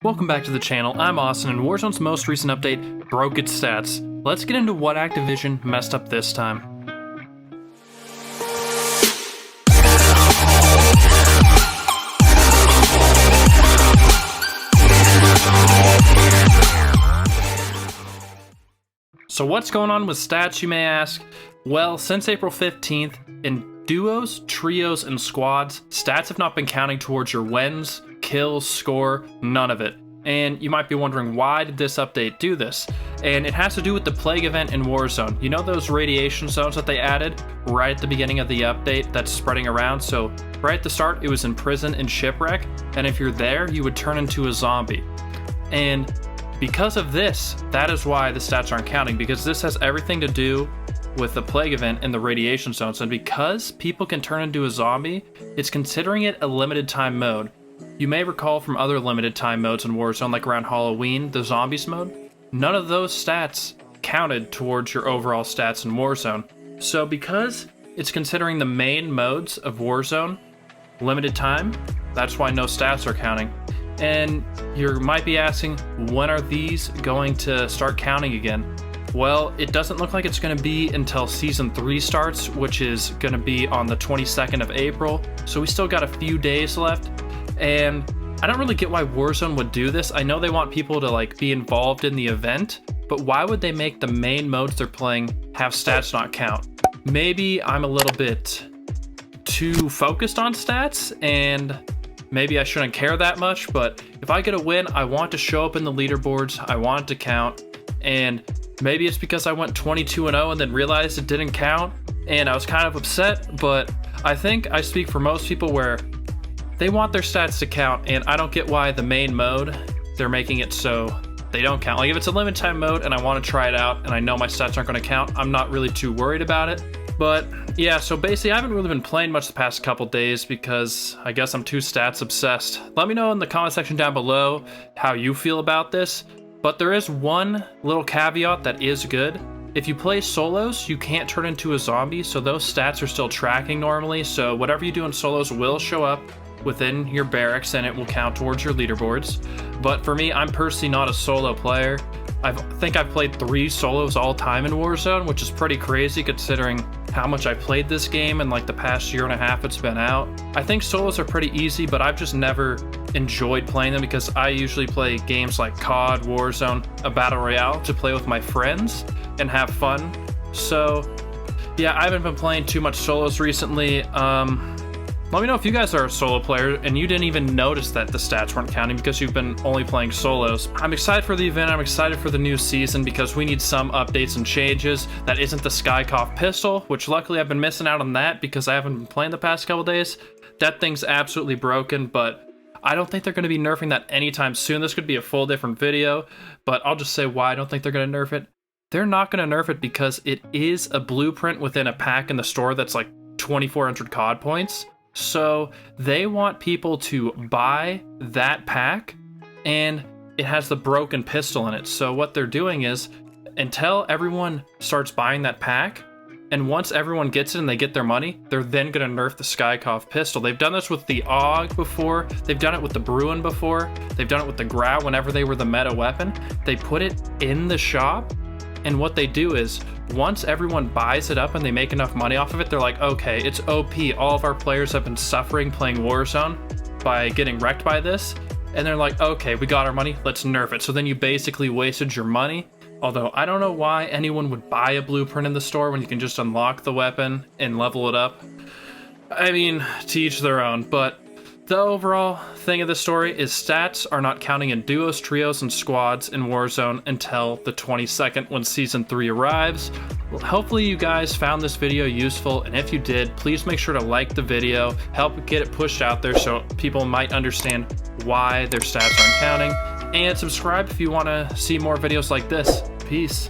Welcome back to the channel. I'm Austin, and Warzone's most recent update broke its stats. Let's get into what Activision messed up this time. So what's going on with stats, you may ask? Well, since April 15th, in duos, trios, and squads, stats have not been counting towards your wins, kills, score, none of it. And you might be wondering, why did this update do this? And it has to do with the plague event in Warzone. You know those radiation zones that they added right at the beginning of the update that's spreading around? So right at the start, it was in prison and shipwreck, and if you're there, you would turn into a zombie. And because of this, that is why the stats aren't counting, because this has everything to do with the plague event and the radiation zones. And because people can turn into a zombie, it's considering it a limited time mode. You may recall from other limited time modes in Warzone, like around Halloween, the zombies mode, none of those stats counted towards your overall stats in Warzone. So because it's considering the main modes of Warzone limited time, that's why no stats are counting. And you might be asking, when are these going to start counting again? Well, it doesn't look like it's going to be until Season 3 starts, which is going to be on the 22nd of April. So we still got a few days left. And I don't really get why Warzone would do this. I know they want people to be involved in the event, but why would they make the main modes they're playing have stats not count? Maybe I'm a little bit too focused on stats, and maybe I shouldn't care that much, but if I get a win, I want to show up in the leaderboards, I want it to count, and maybe it's because I went 22-0 and then realized it didn't count, and I was kind of upset, but I think I speak for most people where they want their stats to count, and I don't get why the main mode, they're making it so they don't count. Like, if it's a limited time mode and I want to try it out and I know my stats aren't going to count, I'm not really too worried about it. But yeah, so basically I haven't really been playing much the past couple days because I guess I'm too stats obsessed. Let me know in the comment section down below how you feel about this. But there is one little caveat that is good. If you play solos, you can't turn into a zombie, so those stats are still tracking normally. So whatever you do in solos will show up within your barracks and it will count towards your leaderboards. But for me, I'm personally not a solo player. I think I've played 3 solos all time in Warzone, which is pretty crazy considering how much I played this game in the past year and a half it's been out. I think solos are pretty easy, but I've just never enjoyed playing them because I usually play games like COD, Warzone, a Battle Royale to play with my friends and have fun. So yeah, I haven't been playing too much solos recently. Let me know if you guys are a solo player and you didn't even notice that the stats weren't counting because you've been only playing solos. I'm excited for the event, I'm excited for the new season because we need some updates and changes. That isn't the Skycough pistol, which luckily I've been missing out on that because I haven't been playing the past couple days. That thing's absolutely broken, but I don't think they're going to be nerfing that anytime soon. This could be a full different video, but I'll just say why I don't think they're going to nerf it. They're not going to nerf it because it is a blueprint within a pack in the store that's like 2,400 COD points. So they want people to buy that pack, and it has the broken pistol in it. So what they're doing is, until everyone starts buying that pack, and once everyone gets it and they get their money, they're then going to nerf the Skycough pistol. They've done this with the AUG before, they've done it with the Bruin before, they've done it with the Grau whenever they were the meta weapon. They put it in the shop, and what they do is, once everyone buys it up and they make enough money off of it, they're like, okay, it's OP. All of our players have been suffering playing Warzone by getting wrecked by this. And they're like, okay, we got our money, let's nerf it. So then you basically wasted your money. Although I don't know why anyone would buy a blueprint in the store when you can just unlock the weapon and level it up. I mean, to each their own, but the overall thing of the story is stats are not counting in duos, trios, and squads in Warzone until the 22nd when Season 3 arrives. Well, hopefully you guys found this video useful, and if you did, please make sure to like the video, help get it pushed out there so people might understand why their stats aren't counting, and subscribe if you want to see more videos like this. Peace.